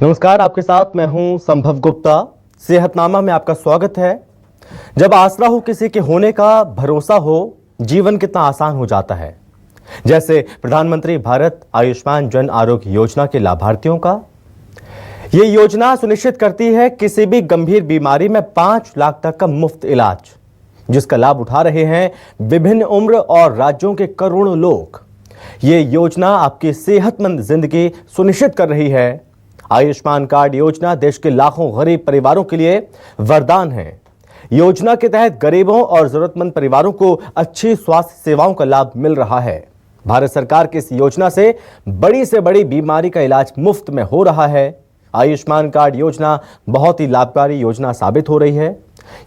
नमस्कार, आपके साथ मैं हूं संभव गुप्ता। सेहतनामा में आपका स्वागत है। जब आसरा हो किसी के होने का, भरोसा हो, जीवन कितना आसान हो जाता है। जैसे प्रधानमंत्री भारत आयुष्मान जन आरोग्य योजना के लाभार्थियों का। ये योजना सुनिश्चित करती है किसी भी गंभीर बीमारी में 5 लाख तक का मुफ्त इलाज, जिसका लाभ उठा रहे हैं विभिन्न उम्र और राज्यों के करोड़ों लोग। ये योजना आपकी सेहतमंद जिंदगी सुनिश्चित कर रही है। आयुष्मान कार्ड योजना देश के लाखों गरीब परिवारों के लिए वरदान है। योजना के तहत गरीबों और जरूरतमंद परिवारों को अच्छी स्वास्थ्य सेवाओं का लाभ मिल रहा है। भारत सरकार की इस योजना से बड़ी बीमारी का इलाज मुफ्त में हो रहा है। आयुष्मान कार्ड योजना बहुत ही लाभकारी योजना साबित हो रही है।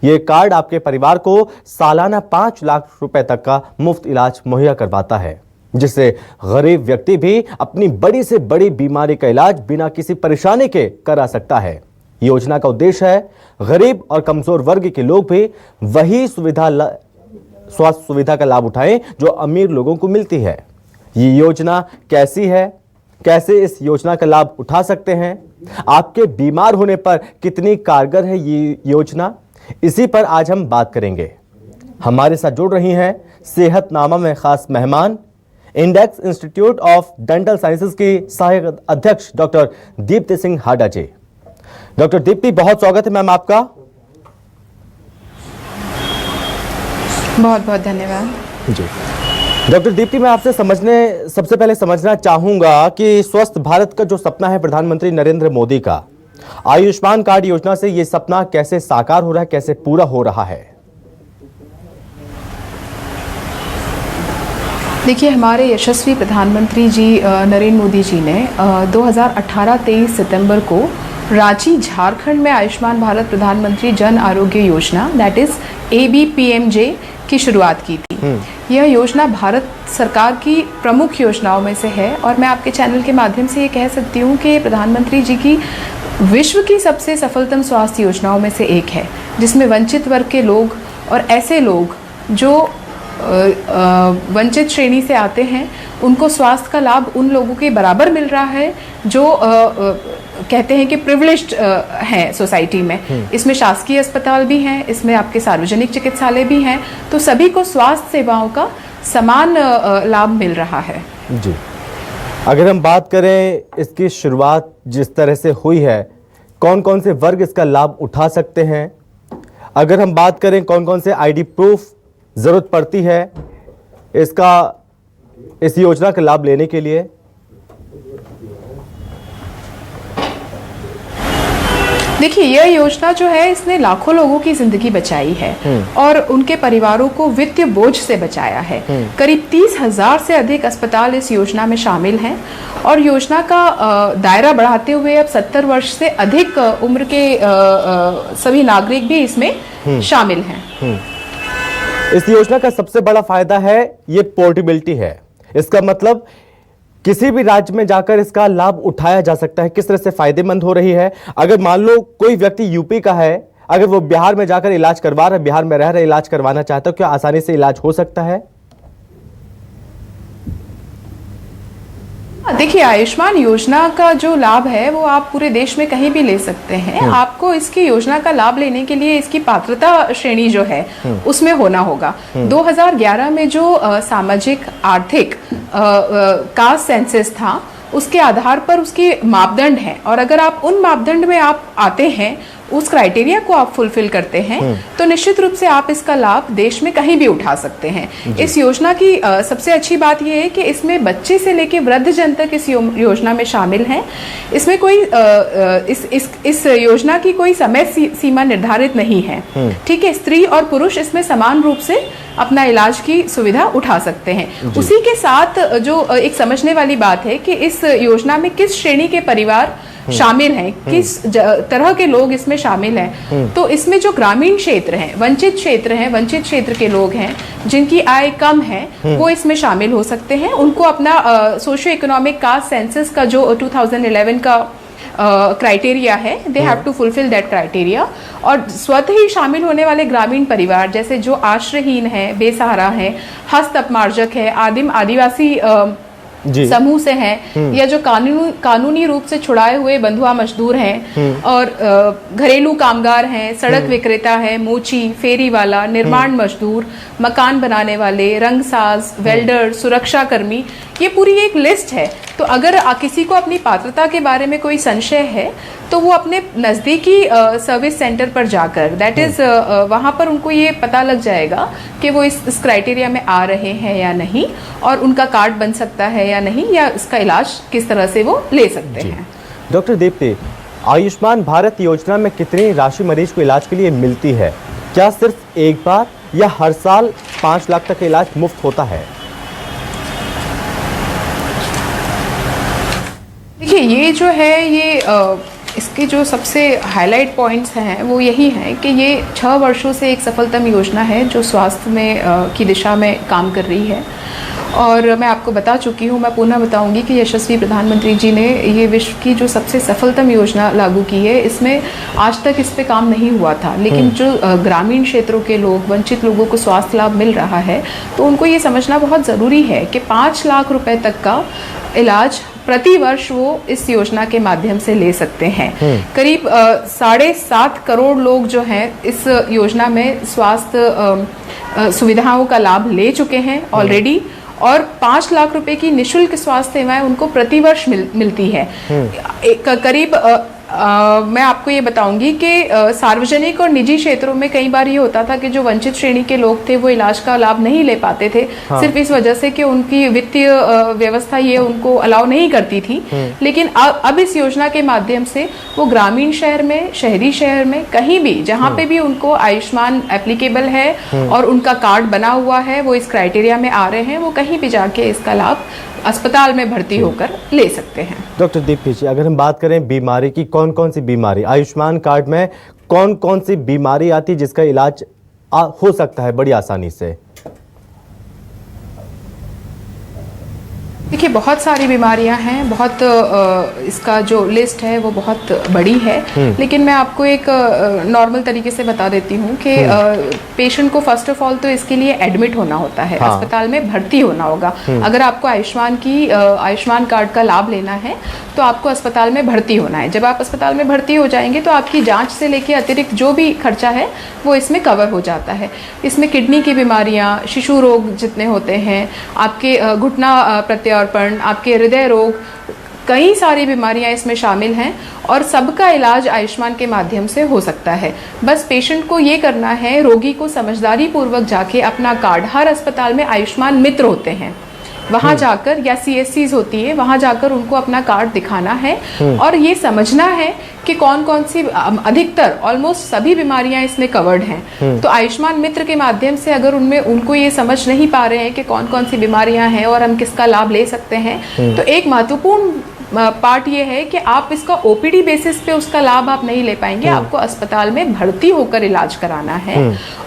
ये कार्ड आपके परिवार को सालाना 5 लाख रुपए तक का मुफ्त इलाज मुहैया करवाता है, जिससे गरीब व्यक्ति भी अपनी बड़ी से बड़ी बीमारी का इलाज बिना किसी परेशानी के करा सकता है। योजना का उद्देश्य है गरीब और कमजोर वर्ग के लोग भी वही स्वास्थ्य सुविधा का लाभ उठाएं जो अमीर लोगों को मिलती है। ये योजना कैसी है, कैसे इस योजना का लाभ उठा सकते हैं, आपके बीमार होने पर कितनी कारगर है ये योजना, इसी पर आज हम बात करेंगे। हमारे साथ जुड़ रही हैं सेहतनामा में खास मेहमान, index institute of dental sciences की सहायक अध्यक्ष डॉक्टर दीप्ति सिंह हाडा जी। डॉक्टर दीप्ति, बहुत स्वागत है मैम आपका। बहुत बहुत धन्यवाद जी। डॉक्टर दीप्ति, मैं आपसे सबसे पहले समझना चाहूंगा कि स्वस्थ भारत का जो सपना है प्रधानमंत्री नरेंद्र मोदी का, आयुष्मान कार्ड योजना से ये सपना कैसे साकार हो रहा है, कैसे पूरा हो रहा है? देखिए, हमारे यशस्वी प्रधानमंत्री जी नरेंद्र मोदी जी ने 2018-23 सितंबर को रांची, झारखंड में आयुष्मान भारत प्रधानमंत्री Jan Arogya Yojana that is ABPMJ की शुरुआत की थी। यह योजना भारत सरकार की प्रमुख योजनाओं में से है और मैं आपके चैनल के माध्यम से ये कह सकती हूँ कि प्रधानमंत्री जी की विश्व की सबसे सफलतम स्वास्थ्य योजनाओं में से एक है, जिसमें वंचित वर्ग के लोग और ऐसे लोग जो वंचित श्रेणी से आते हैं, उनको स्वास्थ्य का लाभ उन लोगों के बराबर मिल रहा है जो कहते हैं कि प्रिविलेज्ड हैं सोसाइटी में। इसमें शासकीय अस्पताल भी हैं, इसमें आपके सार्वजनिक चिकित्सालय भी हैं, तो सभी को स्वास्थ्य सेवाओं का समान लाभ मिल रहा है। जी, अगर हम बात करें इसकी शुरुआत जिस तरह से हुई है, कौन कौन से वर्ग इसका लाभ उठा सकते हैं? अगर हम बात करें कौन कौन से ID प्रूफ जरूरत पड़ती है इस योजना का लाभ लेने के लिए? देखिए, यह योजना जो है इसने लाखों लोगों की जिंदगी बचाई है और उनके परिवारों को वित्तीय बोझ से बचाया है। करीब 30,000 से अधिक अस्पताल इस योजना में शामिल हैं और योजना का दायरा बढ़ाते हुए अब 70 वर्ष से अधिक उम्र के सभी नागरिक भी इसमें शामिल हैं। इस योजना का सबसे बड़ा फायदा है ये पोर्टेबिलिटी है। इसका मतलब किसी भी राज्य में जाकर इसका लाभ उठाया जा सकता है। किस तरह से फायदेमंद हो रही है? अगर मान लो कोई व्यक्ति यूपी का है, अगर वो बिहार में जाकर इलाज करवा रहा है, बिहार में रह रहे इलाज करवाना चाहता है, क्या आसानी से इलाज हो सकता है? देखिए, आयुष्मान योजना का जो लाभ है वो आप पूरे देश में कहीं भी ले सकते हैं। आपको इसकी योजना का लाभ लेने के लिए इसकी पात्रता श्रेणी जो है उसमें होना होगा। 2011 में जो सामाजिक आर्थिक कास्ट सेंसस था, उसके आधार पर उसके मापदंड हैं और अगर आप उन मापदंड में आप आते हैं, उस क्राइटेरिया को आप फुलफिल करते हैं, तो निश्चित रूप से आप इसका लाभ देश में कहीं भी उठा सकते हैं। इस योजना की सबसे अच्छी बात यह है कि इसमें बच्चे से लेकर वृद्ध जन तक इस योजना में शामिल हैं। इसमें कोई इस योजना की कोई समय सीमा निर्धारित नहीं है। ठीक है, स्त्री और पुरुष इसमें समान रूप से अपना इलाज की सुविधा उठा सकते हैं। उसी के साथ जो एक समझने वाली बात है कि इस योजना में किस श्रेणी के परिवार शामिल हैं, किस तरह के लोग इसमें शामिल हैं। तो इसमें जो ग्रामीण क्षेत्र हैं, वंचित क्षेत्र के लोग हैं, जिनकी आय कम है, वो इसमें शामिल हो सकते हैं। उनको अपना सोशियो इकोनॉमिक कास्ट सेंसस का जो 2011 का क्राइटेरिया है, they have to fulfil that criteria. और स्वतः ही शामिल होने वाले ग्रामीण परिवार, जैसे जो आश्रयहीन है, बेसहारा है, हस्त अपमार्जक है, आदिम आदिवासी समूह से हैं या जो कानूनी रूप से छुड़ाए हुए बंधुआ मजदूर हैं और घरेलू कामगार हैं, सड़क विक्रेता है, मोची, फेरी वाला, निर्माण मजदूर, मकान बनाने वाले, रंगसाज, वेल्डर, सुरक्षा कर्मी, ये पूरी एक लिस्ट है। तो अगर किसी को अपनी पात्रता के बारे में कोई संशय है तो वो अपने नज़दीकी सर्विस सेंटर पर जाकर, दैट इज़ वहाँ पर उनको ये पता लग जाएगा कि वो इस क्राइटेरिया में आ रहे हैं या नहीं, और उनका कार्ड बन सकता है या नहीं, या इसका इलाज किस तरह से वो ले सकते हैं। डॉक्टर दीप्ति, आयुष्मान भारत योजना में कितनी राशि मरीज को इलाज के लिए मिलती है? क्या सिर्फ एक बार या हर साल 5 लाख तक का इलाज मुफ्त होता है? देखिए, ये जो है ये इसके जो सबसे हाईलाइट पॉइंट्स हैं वो यही हैं कि ये 6 वर्षों से एक सफलतम योजना है जो स्वास्थ्य में की दिशा में काम कर रही है। और मैं आपको बता चुकी हूँ, मैं पुनः बताऊंगी कि यशस्वी प्रधानमंत्री जी ने ये विश्व की जो सबसे सफलतम योजना लागू की है। इसमें आज तक इस पे काम नहीं हुआ था, लेकिन जो ग्रामीण क्षेत्रों के लोग, वंचित लोगों को स्वास्थ्य लाभ मिल रहा है, तो उनको ये समझना बहुत ज़रूरी है कि 5 लाख रुपए तक का इलाज प्रति वर्ष वो इस योजना के माध्यम से ले सकते हैं। करीब 7.5 करोड़ लोग जो हैं इस योजना में स्वास्थ्य सुविधाओं का लाभ ले चुके हैं ऑलरेडी, और 5 लाख रुपए की निशुल्क स्वास्थ्य सेवाएं उनको प्रतिवर्ष मिलती है। करीब मैं आपको ये बताऊंगी कि सार्वजनिक और निजी क्षेत्रों में कई बार ये होता था कि जो वंचित श्रेणी के लोग थे वो इलाज का लाभ नहीं ले पाते थे, सिर्फ इस वजह से कि उनकी वित्तीय व्यवस्था ये उनको अलाउ नहीं करती थी। लेकिन अब इस योजना के माध्यम से वो ग्रामीण शहर में, शहरी शहर में, कहीं भी जहाँ पे भी उनको आयुष्मान एप्लीकेबल है और उनका कार्ड बना हुआ है, वो इस क्राइटेरिया में आ रहे हैं, वो कहीं भी जाके इसका लाभ अस्पताल में भर्ती होकर ले सकते हैं। डॉक्टर दीप्ति जी, अगर हम बात करें बीमारी की, कौन कौन सी बीमारी आयुष्मान कार्ड में, कौन कौन सी बीमारी आती है जिसका इलाज हो सकता है बड़ी आसानी से? देखिए, बहुत सारी बीमारियां हैं, बहुत इसका जो लिस्ट है वो बहुत बड़ी है, लेकिन मैं आपको एक नॉर्मल तरीके से बता देती हूँ कि पेशेंट को फर्स्ट ऑफ ऑल तो इसके लिए एडमिट होना होता है, अस्पताल में भर्ती होना होगा। अगर आपको आयुष्मान कार्ड का लाभ लेना है तो आपको अस्पताल में भर्ती होना है। जब आप अस्पताल में भर्ती हो जाएंगे तो आपकी जांच से लेके अतिरिक्त जो भी खर्चा है वो इसमें कवर हो जाता है। इसमें किडनी की बीमारियां, शिशु रोग जितने होते हैं, आपके घुटना प्रत्यारोपण, आपके हृदय रोग, कई सारी बीमारियां इसमें शामिल हैं और सबका इलाज आयुष्मान के माध्यम से हो सकता है। बस पेशेंट को ये करना है, रोगी को समझदारी पूर्वक जाके अपना कार्ड, हर अस्पताल में आयुष्मान मित्र होते हैं, वहां जाकर, या CSCs होती है, वहां जाकर उनको अपना कार्ड दिखाना है और ये समझना है कि कौन कौन सी, अधिकतर ऑलमोस्ट सभी बीमारियां इसमें कवर्ड हैं। तो आयुष्मान मित्र के माध्यम से अगर उनको ये समझ नहीं पा रहे हैं कि कौन कौन सी बीमारियां हैं और हम किसका लाभ ले सकते हैं, तो एक महत्वपूर्ण पार्ट ये है कि आप इसका OPD बेसिस पे उसका लाभ आप नहीं ले पाएंगे, आपको अस्पताल में भर्ती होकर इलाज कराना है।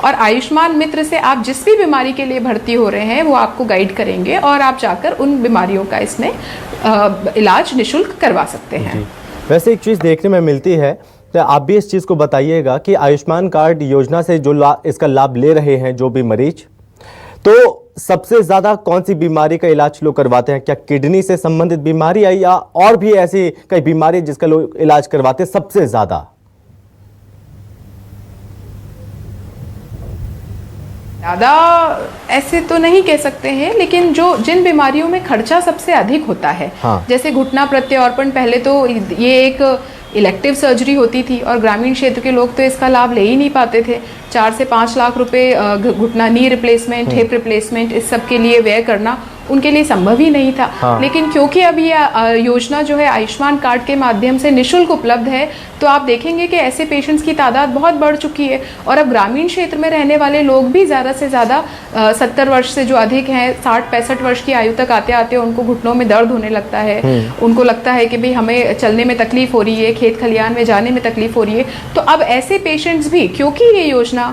और आयुष्मान मित्र से आप जिस भी बीमारी के लिए भर्ती हो रहे हैं वो आपको गाइड करेंगे और आप जाकर उन बीमारियों का इसमें इलाज निःशुल्क करवा सकते हैं। वैसे एक चीज़ देखने में मिलती है, तो आप भी इस चीज़ को बताइएगा कि आयुष्मान कार्ड योजना से जो इसका लाभ ले रहे हैं जो भी मरीज, तो सबसे ज्यादा कौन सी बीमारी का इलाज लोग करवाते हैं? क्या किडनी से संबंधित बीमारी है या और भी ऐसी कई बीमारी जिसका लोग इलाज करवाते हैं सबसे ज्यादा? ज़्यादा ऐसे तो नहीं कह सकते हैं, लेकिन जिन बीमारियों में खर्चा सबसे अधिक होता है, जैसे घुटना प्रत्यारोपण, पहले तो ये एक इलेक्टिव सर्जरी होती थी और ग्रामीण क्षेत्र के लोग तो इसका लाभ ले ही नहीं पाते थे। 4 से 5 लाख रुपए घुटना, नी रिप्लेसमेंट, हिप रिप्लेसमेंट, इस सब के लिए व्यय करना उनके लिए संभव ही नहीं था। लेकिन क्योंकि अब ये योजना जो है आयुष्मान कार्ड के माध्यम से निःशुल्क उपलब्ध है, तो आप देखेंगे कि ऐसे पेशेंट्स की तादाद बहुत बढ़ चुकी है और अब ग्रामीण क्षेत्र में रहने वाले लोग भी ज़्यादा से ज़्यादा 70 वर्ष से जो अधिक हैं, 60-65 वर्ष की आयु तक आते आते उनको घुटनों में दर्द होने लगता है, उनको लगता है कि भाई हमें चलने में तकलीफ हो रही है, खेत खलियान में जाने में तकलीफ हो रही है। तो अब ऐसे पेशेंट्स भी, क्योंकि ये योजना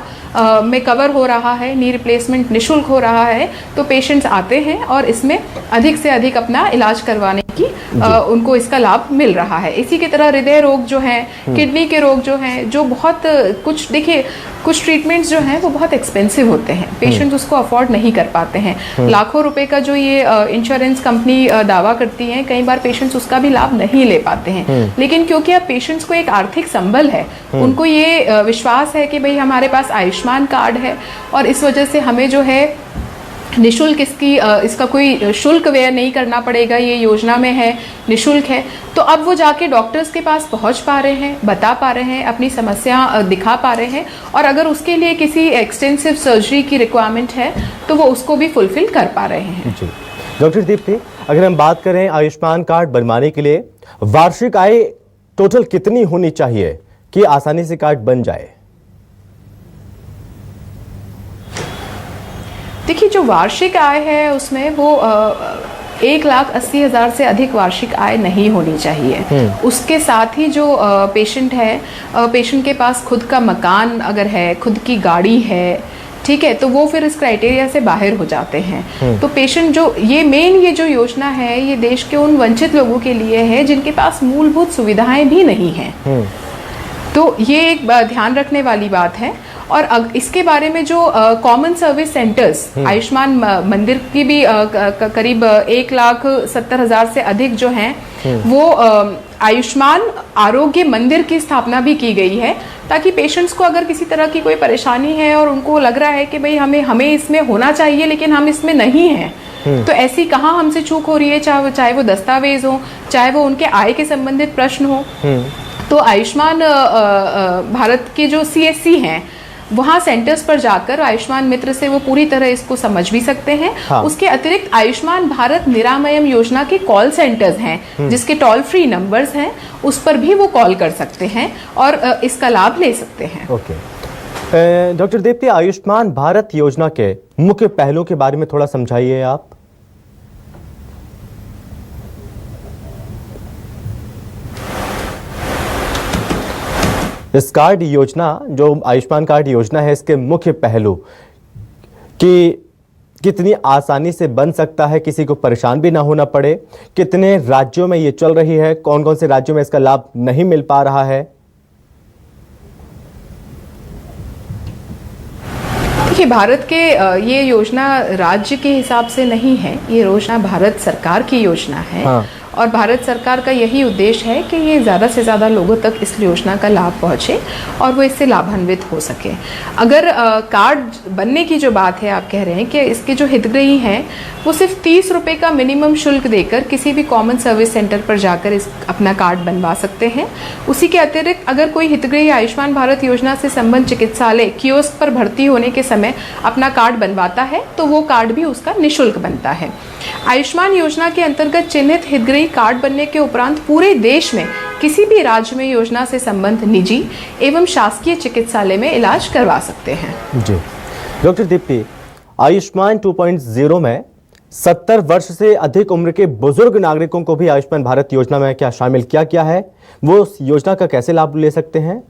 में कवर हो रहा है, नी रिप्लेसमेंट निःशुल्क हो रहा है, तो पेशेंट्स आते हैं और इसमें अधिक से अधिक अपना इलाज करवाने की उनको इसका लाभ मिल रहा है। इसी की तरह हृदय रोग जो है, किडनी के रोग जो हैं, जो बहुत कुछ देखिए कुछ ट्रीटमेंट्स जो हैं वो बहुत एक्सपेंसिव होते हैं, पेशेंट्स उसको अफोर्ड नहीं कर पाते हैं। लाखों रुपए का जो ये इंश्योरेंस कंपनी दावा करती है, कई बार पेशेंट्स उसका भी लाभ नहीं ले पाते हैं। लेकिन क्योंकि अब पेशेंट्स को एक आर्थिक संबल है, उनको ये विश्वास है कि भाई हमारे पास आयुष्मान कार्ड है और इस वजह से हमें जो है निशुल्क इसका कोई शुल्क व्यय नहीं करना पड़ेगा, ये योजना में है, निशुल्क है। तो अब वो जाके डॉक्टर्स के पास पहुंच पा रहे हैं, बता पा रहे हैं, अपनी समस्या दिखा पा रहे हैं, और अगर उसके लिए किसी एक्सटेंसिव सर्जरी की रिक्वायरमेंट है तो वो उसको भी फुलफिल कर पा रहे हैं। जी डॉक्टर दीप्ति, अगर हम बात करें आयुष्मान कार्ड बनवाने के लिए वार्षिक आय टोटल कितनी होनी चाहिए कि आसानी से कार्ड बन जाए? देखिए जो वार्षिक आय है उसमें वो 1,80,000 से अधिक वार्षिक आय नहीं होनी चाहिए। उसके साथ ही जो पेशेंट है, पेशेंट के पास खुद का मकान अगर है, खुद की गाड़ी है, ठीक है, तो वो फिर इस क्राइटेरिया से बाहर हो जाते हैं। तो पेशेंट जो ये जो योजना है ये देश के उन वंचित लोगों के लिए है जिनके पास मूलभूत सुविधाएं भी नहीं हैं। तो ये एक ध्यान रखने वाली बात है। और इसके बारे में जो कॉमन सर्विस सेंटर्स, आयुष्मान मंदिर की भी करीब 1,70,000 से अधिक जो हैं, वो आयुष्मान आरोग्य मंदिर की स्थापना भी की गई है, ताकि पेशेंट्स को अगर किसी तरह की कोई परेशानी है और उनको लग रहा है कि भाई हमें इसमें होना चाहिए लेकिन हम इसमें नहीं हैं, तो ऐसी कहाँ हमसे चूक हो रही है, चाहे वो दस्तावेज हो, चाहे वो उनके आय के संबंधित प्रश्न हो, तो आयुष्मान भारत के जो CSC हैं वहाँ सेंटर्स पर जाकर आयुष्मान मित्र से वो पूरी तरह इसको समझ भी सकते हैं। हाँ। उसके अतिरिक्त आयुष्मान भारत निरामयम योजना के कॉल सेंटर्स हैं जिसके टोल फ्री नंबर्स हैं, उस पर भी वो कॉल कर सकते हैं और इसका लाभ ले सकते हैं। ओके डॉक्टर दीप्ति, आयुष्मान भारत योजना के मुख्य पहलुओं के बारे में थोड़ा समझाइए आप। इस कार्ड योजना, जो आयुष्मान कार्ड योजना है, इसके मुख्य पहलू कि कितनी आसानी से बन सकता है, किसी को परेशान भी ना होना पड़े, कितने राज्यों में ये चल रही है, कौन कौन से राज्यों में इसका लाभ नहीं मिल पा रहा है? देखिए भारत के ये योजना राज्य के हिसाब से नहीं है, ये योजना भारत सरकार की योजना है। हाँ। और भारत सरकार का यही उद्देश्य है कि ये ज़्यादा से ज़्यादा लोगों तक इस योजना का लाभ पहुँचे और वो इससे लाभान्वित हो सके। अगर कार्ड बनने की जो बात है, आप कह रहे हैं कि इसके जो हितग्राही हैं वो सिर्फ 30 रुपये का मिनिमम शुल्क देकर किसी भी कॉमन सर्विस सेंटर पर जाकर अपना कार्ड बनवा सकते हैं। उसी के अतिरिक्त अगर कोई हितग्राही आयुष्मान भारत योजना से संबद्ध चिकित्सालय कियोस्क पर भर्ती होने के समय अपना कार्ड बनवाता है तो वो कार्ड भी उसका निःशुल्क बनता है। आयुष्मान योजना के अंतर्गत चिन्हित हितग्राही कार्ड बनने के उपरांत पूरे देश में किसी भी राज्य में योजना से संबद्ध निजी एवं शासकीय चिकित्सालय में इलाज करवा सकते हैं। जी डॉक्टर दीप्ति, आयुष्मान 2.0 में 70 वर्ष से अधिक उम्र के बुजुर्ग नागरिकों को भी आयुष्मान भारत योजना में क्या शामिल किया गया है? वो उस योजना का कैसे लाभ ले सकते हैं?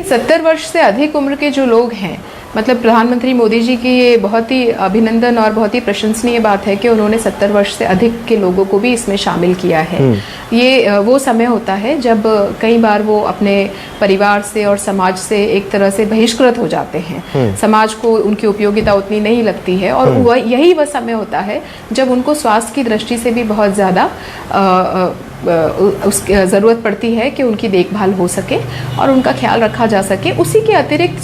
70 वर्ष से अधिक उम्र के जो लोग हैं, मतलब प्रधानमंत्री मोदी जी की ये बहुत ही अभिनंदन और बहुत ही प्रशंसनीय बात है कि उन्होंने 70 वर्ष से अधिक के लोगों को भी इसमें शामिल किया है। ये वो समय होता है जब कई बार वो अपने परिवार से और समाज से एक तरह से बहिष्कृत हो जाते हैं, समाज को उनकी उपयोगिता उतनी नहीं लगती है, और यही वह समय होता है जब उनको स्वास्थ्य की दृष्टि से भी बहुत ज़्यादा उसकी ज़रूरत पड़ती है कि उनकी देखभाल हो सके और उनका ख्याल रखा जा सके। उसी के अतिरिक्त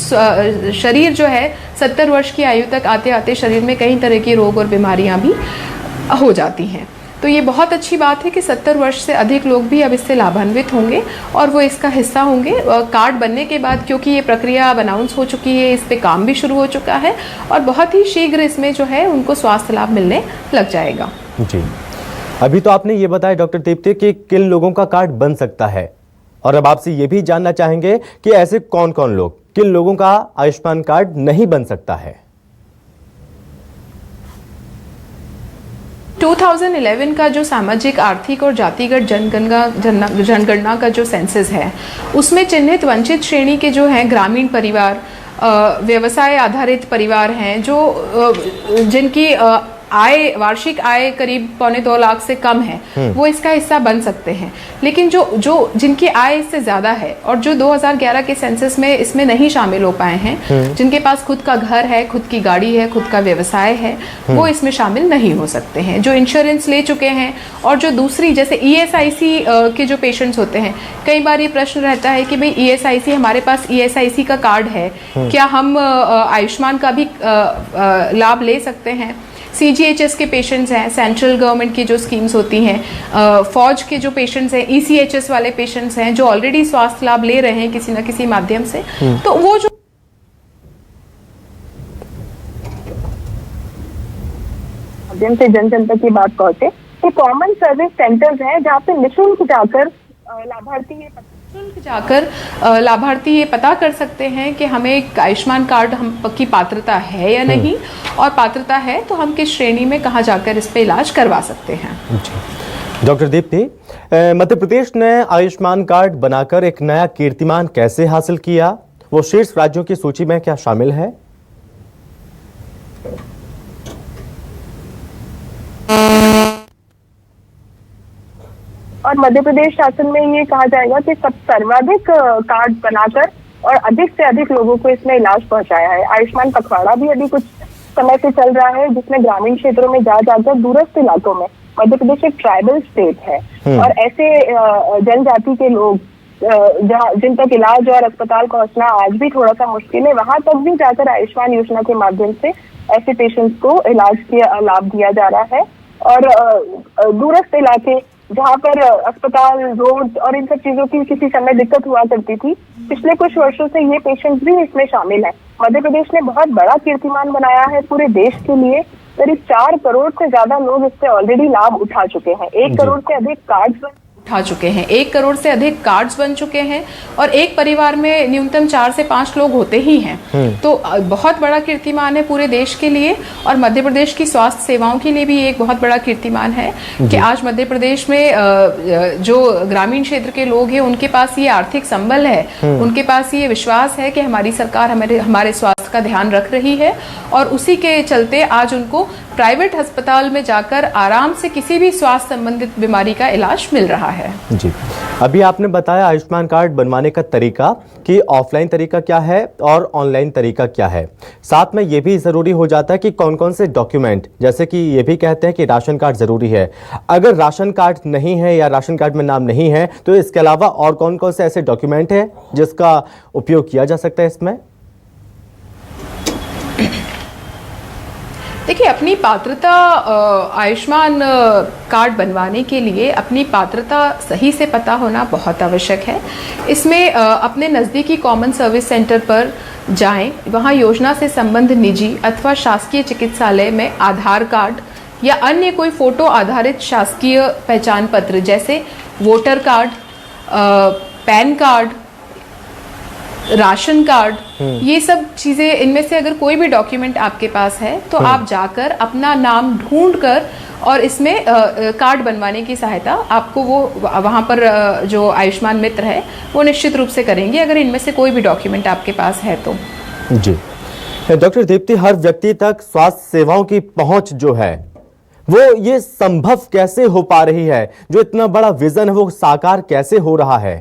शरीर जो है 70 वर्ष की आयु तक आते आते शरीर में कई तरह की रोग और बीमारियां भी हो जाती हैं। तो ये बहुत अच्छी बात है कि 70 वर्ष से अधिक लोग भी अब इससे लाभान्वित होंगे और वो इसका हिस्सा होंगे। कार्ड बनने के बाद, क्योंकि ये प्रक्रिया अब अनाउंस हो चुकी है, इस पे काम भी शुरू हो चुका है और बहुत ही शीघ्र इसमें जो है उनको स्वास्थ्य लाभ मिलने लग जाएगा। जी, अभी तो आपने ये बताया डॉक्टर दीप्ति कि किन लोगों का कार्ड बन सकता है, और अब आपसे ये भी जानना चाहेंगे कि ऐसे कौन कौन लोग, किन लोगों का आयुष्मान कार्ड नहीं बन सकता है। 2011 का जो सामाजिक, आर्थिक और जातिगत जनगणना का जो सेंसस है, उसमें चिन्हित वंचित श्रेणी के जो हैं ग्रामीण परिवार, व्यवसाय आधारित परिवार हैं, जो जिनकी आय, वार्षिक आय करीब 1.25 लाख से कम है, वो इसका हिस्सा बन सकते हैं। लेकिन जो जिनकी आय इससे ज्यादा है और जो 2011 के सेंसस में इसमें नहीं शामिल हो पाए हैं, जिनके पास खुद का घर है, खुद की गाड़ी है, खुद का व्यवसाय है, वो इसमें शामिल नहीं हो सकते हैं। जो इंश्योरेंस ले चुके हैं और जो दूसरी जैसे ESIC के जो पेशेंट्स होते हैं, कई बार ये प्रश्न रहता है कि भाई ESIC, हमारे पास ESIC का कार्ड है, क्या हम आयुष्मान का भी लाभ ले सकते हैं? CGHS के पेशेंट्स हैं, सेंट्रल गवर्नमेंट की जो स्कीम्स होती हैं, फौज के जो पेशेंट्स हैं, ECHS वाले पेशेंट्स हैं जो ऑलरेडी स्वास्थ्य लाभ ले रहे हैं किसी न किसी माध्यम से, तो वो जो माध्यम से जन जन तक की बात पहुंचे, ये कॉमन सर्विस सेंटर्स हैं जहाँ पे निःशुल्क जाकर लाभार्थी ये पता कर सकते हैं कि हमें एक आयुष्मान कार्ड हम की पात्रता है या नहीं, और पात्रता है तो हम किस श्रेणी में कहाँ जाकर इस पे इलाज करवा सकते हैं। डॉक्टर दीप्ति, मध्य प्रदेश ने आयुष्मान कार्ड बनाकर एक नया कीर्तिमान कैसे हासिल किया? वो शीर्ष राज्यों की सूची में क्या शामिल है? और मध्य प्रदेश शासन में ये कहा जाएगा कि सब सर्वाधिक कार्ड बनाकर और अधिक से अधिक लोगों को इसमें इलाज पहुंचाया है। आयुष्मान पखवाड़ा भी अभी कुछ समय से चल रहा है, जिसमें ग्रामीण क्षेत्रों में जा जाकर दूरस्थ इलाकों में, मध्य प्रदेश एक ट्राइबल स्टेट है और ऐसे जनजाति के लोग जिन तक इलाज और अस्पताल पहुंचना आज भी थोड़ा सा मुश्किल है, वहां तक भी जाकर आयुष्मान योजना के माध्यम से ऐसे पेशेंट्स को इलाज के लाभ दिया जा रहा है। और दूरस्थ इलाके जहाँ पर अस्पताल, रोड और इन सब चीजों की किसी समय दिक्कत हुआ करती थी, पिछले कुछ वर्षों से ये पेशेंट्स भी इसमें शामिल हैं। मध्य प्रदेश ने बहुत बड़ा कीर्तिमान बनाया है पूरे देश के लिए। करीब 4 करोड़ से ज्यादा लोग इससे ऑलरेडी लाभ उठा चुके हैं। 1 करोड़ से अधिक कार्ड्स उठा चुके हैं, 1 करोड़ से अधिक कार्ड्स बन चुके हैं, और एक परिवार में न्यूनतम 4 से 5 लोग होते ही हैं। तो बहुत बड़ा कीर्तिमान है पूरे देश के लिए, और मध्य प्रदेश की स्वास्थ्य सेवाओं के लिए भी एक बहुत बड़ा कीर्तिमान है कि आज मध्य प्रदेश में जो ग्रामीण क्षेत्र के लोग हैं उनके पास ये आर्थिक संबल है, उनके पास ये विश्वास है कि हमारी सरकार हमारे स्वास्थ्य का ध्यान रख रही है, और उसी के चलते आज उनको प्राइवेट अस्पताल में जाकर आराम से किसी भी स्वास्थ्य संबंधित बीमारी का इलाज मिल रहा है। जी, अभी आपने बताया आयुष्मान कार्ड बनवाने का तरीका कि ऑफलाइन तरीका क्या है और ऑनलाइन तरीका क्या है। साथ में ये भी जरूरी हो जाता है कि कौन कौन से डॉक्यूमेंट, जैसे कि ये भी कहते हैं कि राशन कार्ड जरूरी है। अगर राशन कार्ड नहीं है या राशन कार्ड में नाम नहीं है तो इसके अलावा और कौन कौन से ऐसे डॉक्यूमेंट है जिसका उपयोग किया जा सकता है इसमें? देखिए, अपनी पात्रता आयुष्मान कार्ड बनवाने के लिए अपनी पात्रता सही से पता होना बहुत आवश्यक है। इसमें अपने नज़दीकी कॉमन सर्विस सेंटर पर जाएं, वहां योजना से संबंध निजी अथवा शासकीय चिकित्सालय में आधार कार्ड या अन्य कोई फोटो आधारित शासकीय पहचान पत्र जैसे voter card, pan card, ration card, ये सब चीजें, इनमें से अगर कोई भी डॉक्यूमेंट आपके पास है तो आप जाकर अपना नाम ढूंढकर और इसमें कार्ड बनवाने की सहायता आपको वो वहां पर जो आयुष्मान मित्र है वो निश्चित रूप से करेंगे, अगर इनमें से कोई भी डॉक्यूमेंट आपके पास है तो। जी डॉक्टर दीप्ति, हर व्यक्ति तक स्वास्थ्य सेवाओं की पहुंच जो है वो ये संभव कैसे हो पा रही है? जो इतना बड़ा विजन है वो साकार कैसे हो रहा है?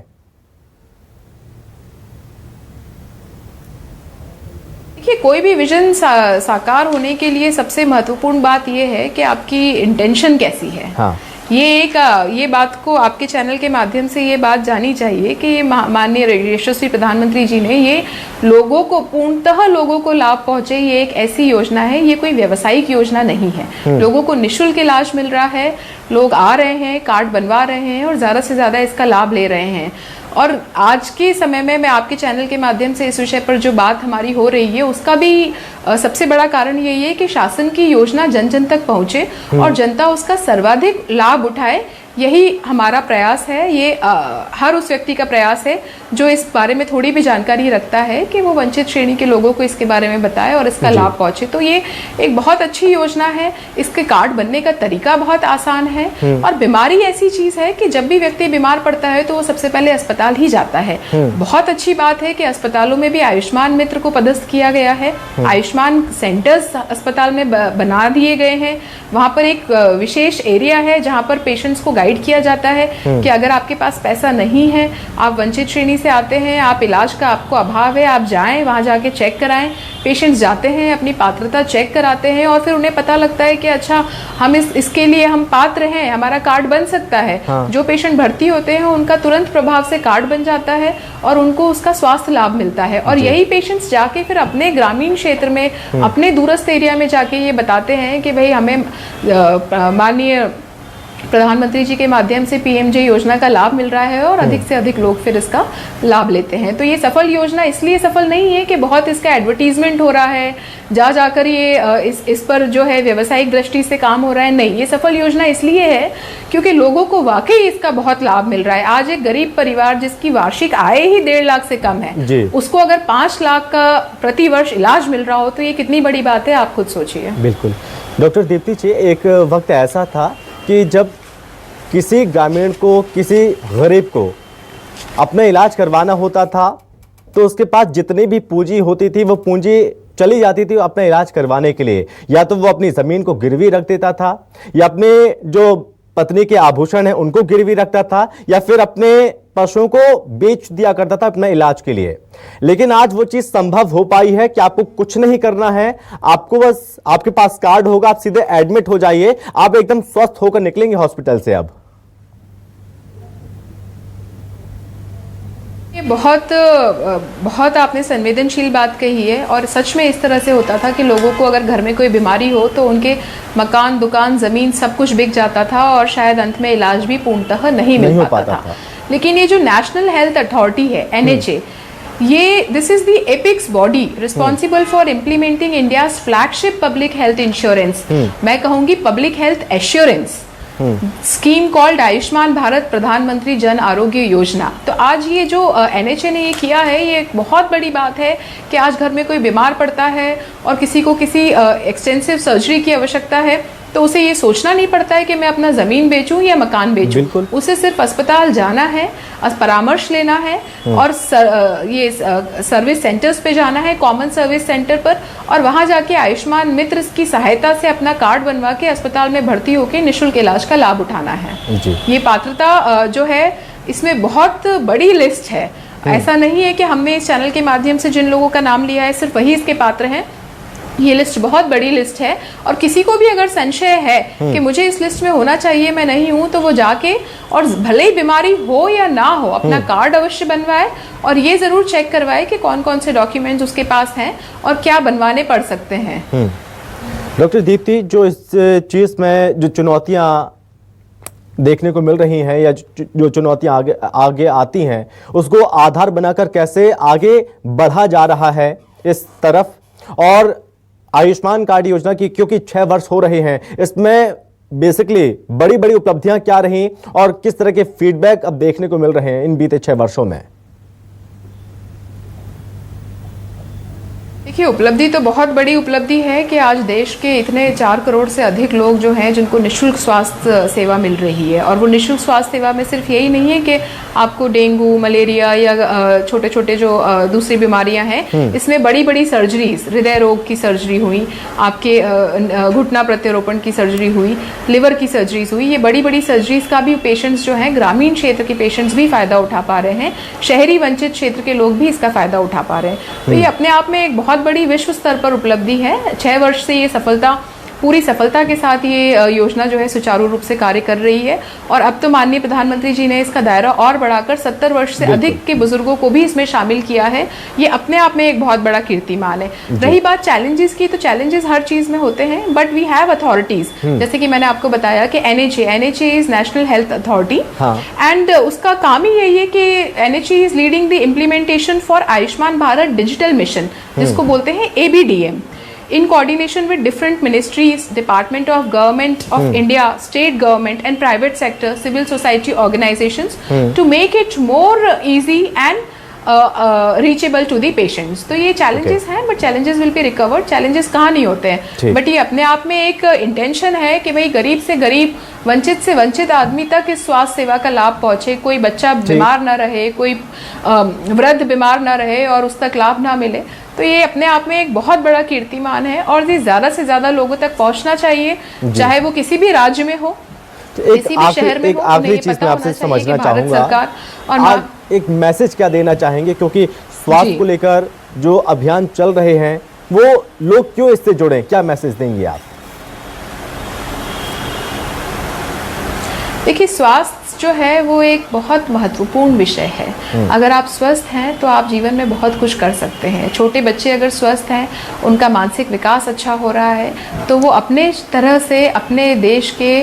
देखिए, कोई भी विजन साकार होने के लिए सबसे महत्वपूर्ण बात यह है कि आपकी इंटेंशन कैसी है। हाँ। ये बात को आपके चैनल के माध्यम से ये बात जानी चाहिए कि माननीय यशस्वी प्रधानमंत्री जी ने ये लोगों को, पूर्णतः लोगों को लाभ पहुंचे, ये एक ऐसी योजना है, ये कोई व्यावसायिक योजना नहीं है। लोगों को निःशुल्क इलाज मिल रहा है, लोग आ रहे हैं, कार्ड बनवा रहे हैं और ज्यादा से ज्यादा इसका लाभ ले रहे हैं। और आज के समय में मैं आपके चैनल के माध्यम से इस विषय पर जो बात हमारी हो रही है उसका भी सबसे बड़ा कारण यही है कि शासन की योजना जन जन तक पहुंचे और जनता उसका सर्वाधिक लाभ उठाए, यही हमारा प्रयास है, ये हर उस व्यक्ति का प्रयास है जो इस बारे में थोड़ी भी जानकारी रखता है कि वो वंचित श्रेणी के लोगों को इसके बारे में बताए और इसका लाभ पहुंचे। तो ये एक बहुत अच्छी योजना है, इसके कार्ड बनने का तरीका बहुत आसान है और बीमारी ऐसी चीज है कि जब भी व्यक्ति बीमार पड़ता है तो वो सबसे पहले अस्पताल ही जाता है। बहुत अच्छी बात है कि अस्पतालों में भी आयुष्मान मित्र को पदस्थ किया गया है, आयुष्मान सेंटर्स अस्पताल में बना दिए गए हैं। वहां पर एक विशेष एरिया है जहां पर पेशेंट्स को गाइड किया जाता है कि अगर आपके पास पैसा नहीं है, आप वंचित श्रेणी से आते हैं, आप इलाज का आपको अभाव है, आप जाएं वहां जाके चेक कराएं। पेशेंट्स जाते हैं, अपनी पात्रता चेक कराते हैं और फिर उन्हें पता लगता है कि अच्छा हम इसके लिए हम पात्र हैं, हमारा कार्ड बन सकता है। जो पेशेंट भर्ती होते हैं उनका तुरंत प्रभाव से कार्ड बन जाता है और उनको उसका स्वास्थ्य लाभ मिलता है। और यही पेशेंट्स जाके फिर अपने ग्रामीण क्षेत्र में, अपने दूरस्थ एरिया में जाके ये बताते हैं कि भाई हमें माननीय प्रधानमंत्री जी के माध्यम से पीएमजे योजना का लाभ मिल रहा है और अधिक से अधिक लोग फिर इसका लाभ लेते हैं। तो ये सफल योजना इसलिए सफल नहीं है कि बहुत इसका एडवर्टीजमेंट हो रहा है, जाकर ये इस पर जो है व्यवसायिक दृष्टि से काम हो रहा है, नहीं, ये सफल योजना इसलिए है क्योंकि लोगों को वाकई इसका बहुत लाभ मिल रहा है। आज एक गरीब परिवार जिसकी वार्षिक आय ही 1.5 लाख से कम है, उसको अगर 5 लाख का प्रति वर्ष इलाज मिल रहा हो तो ये कितनी बड़ी बात है, आप खुद सोचिए। बिल्कुल डॉक्टर दीप्ति जी, एक वक्त ऐसा था कि जब किसी ग्रामीण को, किसी गरीब को अपना इलाज करवाना होता था तो उसके पास जितनी भी पूंजी होती थी वो पूंजी चली जाती थी अपना इलाज करवाने के लिए। या तो वो अपनी ज़मीन को गिरवी रख देता था, या अपने जो पत्नी के आभूषण हैं उनको गिरवी रखता था, या फिर अपने पशुओं को बेच दिया करता था अपने इलाज के लिए। लेकिन आज वो चीज संभव हो पाई है कि आपको कुछ नहीं करना है, आपको बस, आपके पास कार्ड होगा, आप सीधे एडमिट हो जाइए, आप एकदम स्वस्थ होकर निकलेंगे हॉस्पिटल से। अब ये बहुत आपने संवेदनशील बात कही है और सच में इस तरह से होता था कि लोगों को अगर घर में कोई बीमारी हो तो उनके मकान, दुकान, जमीन सब कुछ बिक जाता था और शायद अंत में इलाज भी पूर्णतः नहीं मिल पाता था। लेकिन ये जो नेशनल हेल्थ अथॉरिटी है, NHA, ये this is the apex body responsible for implementing India's flagship public health insurance, मैं कहूंगी public health assurance scheme called Ayushman Bharat प्रधानमंत्री जन आरोग्य योजना। तो आज ये जो NHA ने ये किया है, ये एक बहुत बड़ी बात है कि आज घर में कोई बीमार पड़ता है और किसी को किसी एक्सटेंसिव सर्जरी की आवश्यकता है तो उसे ये सोचना नहीं पड़ता है कि मैं अपना जमीन बेचूं या मकान बेचूं। उसे सिर्फ अस्पताल जाना है, परामर्श लेना है और ये सर्विस सेंटर्स पे जाना है, कॉमन सर्विस सेंटर पर, और वहां जाके आयुष्मान मित्र की सहायता से अपना कार्ड बनवा के अस्पताल में भर्ती होकर निःशुल्क इलाज का लाभ उठाना है। ये पात्रता जो है इसमें बहुत बड़ी लिस्ट है। ऐसा नहीं है कि हमने इस चैनल के माध्यम से जिन लोगों का नाम लिया है सिर्फ वही इसके पात्र हैं। ये लिस्ट बहुत बड़ी लिस्ट है और किसी को भी अगर संशय है कि मुझे इस लिस्ट में होना चाहिए, मैं नहीं हूं, तो वो जाके और भले ही बीमारी हो या ना हो अपना कार्ड अवश्य बनवाए और ये जरूर चेक करवाए कि कौन कौन से डॉक्यूमेंट्स उसके पास हैं और क्या बनवाने पड़ सकते हैं। डॉक्टर दीप्ति, जो इस चीज में जो चुनौतियां देखने को मिल रही हैं या जो चुनौतियां आगे आती हैं, उसको आधार बनाकर कैसे आगे बढ़ा जा रहा है इस तरफ, और आयुष्मान कार्ड योजना की क्योंकि 6 वर्ष हो रहे हैं, इसमें बेसिकली बड़ी बड़ी उपलब्धियां क्या रही और किस तरह के फीडबैक अब देखने को मिल रहे हैं इन बीते 6 वर्षों में? देखिए, उपलब्धि तो बहुत बड़ी उपलब्धि है कि आज देश के इतने 4 करोड़ से अधिक लोग जो हैं जिनको निःशुल्क स्वास्थ्य सेवा मिल रही है। और वो निःशुल्क स्वास्थ्य सेवा में सिर्फ यही नहीं है कि आपको डेंगू, मलेरिया या छोटे छोटे जो दूसरी बीमारियां हैं, इसमें बड़ी बड़ी सर्जरीज, हृदय रोग की सर्जरी हुई, आपके घुटना प्रत्यारोपण की सर्जरी हुई, लिवर की सर्जरीज हुई, ये बड़ी बड़ी सर्जरीज का भी पेशेंट्स जो हैं, ग्रामीण क्षेत्र के पेशेंट्स भी फायदा उठा पा रहे हैं, शहरी वंचित क्षेत्र के लोग भी इसका फायदा उठा पा रहे हैं। तो ये अपने आप में एक बहुत बड़ी विश्व स्तर पर उपलब्धि है। 6 वर्ष से ये पूरी सफलता के साथ ये योजना जो है सुचारू रूप से कार्य कर रही है और अब तो माननीय प्रधानमंत्री जी ने इसका दायरा और बढ़ाकर 70 वर्ष से अधिक के बुजुर्गों को भी इसमें शामिल किया है। ये अपने आप में एक बहुत बड़ा कीर्तिमान है। रही बात चैलेंजेस की, तो चैलेंजेस हर चीज में होते हैं, बट वी हैव अथॉरिटीज, जैसे कि मैंने आपको बताया कि NHA is national health authority and उसका काम ही यही है कि NHA is leading the implementation for Ayushman Bharat digital mission, जिसको बोलते हैं ABDM। in coordination with different ministries, Department of Government of India, state government and private sector, civil society organizations to make it more easy and reachable to the patients. तो ये challenges हैं, but challenges will be recovered. Challenges कहाँ नहीं होते हैं, but ये अपने आप में एक intention है कि भाई गरीब से गरीब, वंचित से वंचित आदमी तक इस स्वास्थ्य सेवा का लाभ पहुंचे, कोई बच्चा बीमार ना रहे, कोई वृद्ध बीमार ना रहे और उस तक लाभ ना मिले। तो ये अपने आप में एक बहुत बड़ा कीर्तिमान है और ये ज्यादा से ज्यादा लोगों तक पहुंचना चाहिए, चाहे वो किसी भी राज्य में हो, किसी भी शहर में हो। आखिरी चीज मैं आपसे समझना चाहूंगा, आप एक मैसेज क्या देना चाहेंगे, क्योंकि स्वास्थ्य को लेकर जो अभियान चल रहे हैं वो लोग क्यों इससे जुड़े, क्या मैसेज देंगे आप? देखिए, स्वास्थ्य जो है वो एक बहुत महत्वपूर्ण विषय है। अगर आप स्वस्थ हैं तो आप जीवन में बहुत कुछ कर सकते हैं। छोटे बच्चे अगर स्वस्थ हैं, उनका मानसिक विकास अच्छा हो रहा है, तो वो अपने तरह से अपने देश के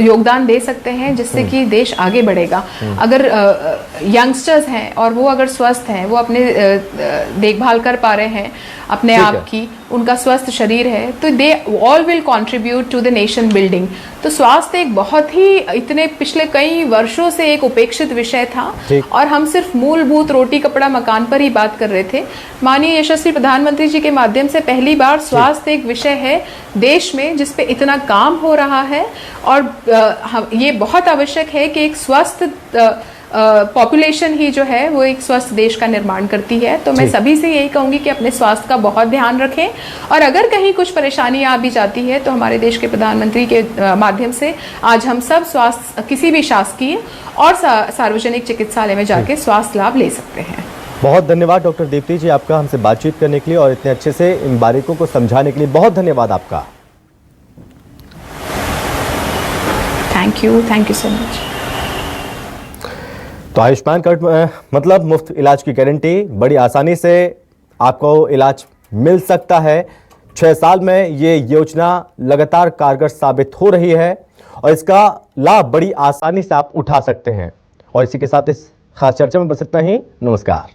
योगदान दे सकते हैं, जिससे कि देश आगे बढ़ेगा। अगर यंगस्टर्स हैं और वो अगर स्वस्थ हैं, वो अपने देखभाल कर पा रहे हैं अपने आप की, उनका स्वस्थ शरीर है, तो they all will contribute to the nation building. तो स्वास्थ्य एक बहुत ही इतने पिछले कई वर्षों से एक उपेक्षित विषय था और हम सिर्फ मूलभूत रोटी कपड़ा मकान पर ही बात कर रहे थे। माननीय यशस्वी प्रधानमंत्री जी के माध्यम से पहली बार स्वास्थ्य एक विषय है देश में जिस पे इतना काम हो रहा है और ये बहुत आवश्यक है कि एक स्वस्थ पॉपुलेशन ही जो है वो एक स्वस्थ देश का निर्माण करती है। तो मैं सभी से यही कहूंगी कि अपने स्वास्थ्य का बहुत ध्यान रखें और अगर कहीं कुछ परेशानी आ भी जाती है तो हमारे देश के प्रधानमंत्री के माध्यम से आज हम सब स्वास्थ्य किसी भी शासकीय और सार्वजनिक चिकित्सालय में जाके स्वास्थ्य लाभ ले सकते हैं। बहुत धन्यवाद डॉक्टर दीप्ति जी आपका हमसे बातचीत करने के लिए और इतने अच्छे से इन बारीकों को समझाने के लिए बहुत धन्यवाद आपका। Thank you so much. तो आयुष्मान कार्ड मतलब मुफ्त इलाज की गारंटी, बड़ी आसानी से आपको इलाज मिल सकता है। 6 साल में ये योजना लगातार कारगर साबित हो रही है और इसका लाभ बड़ी आसानी से आप उठा सकते हैं। और इसी के साथ इस खास चर्चा में बस इतना ही। नमस्कार।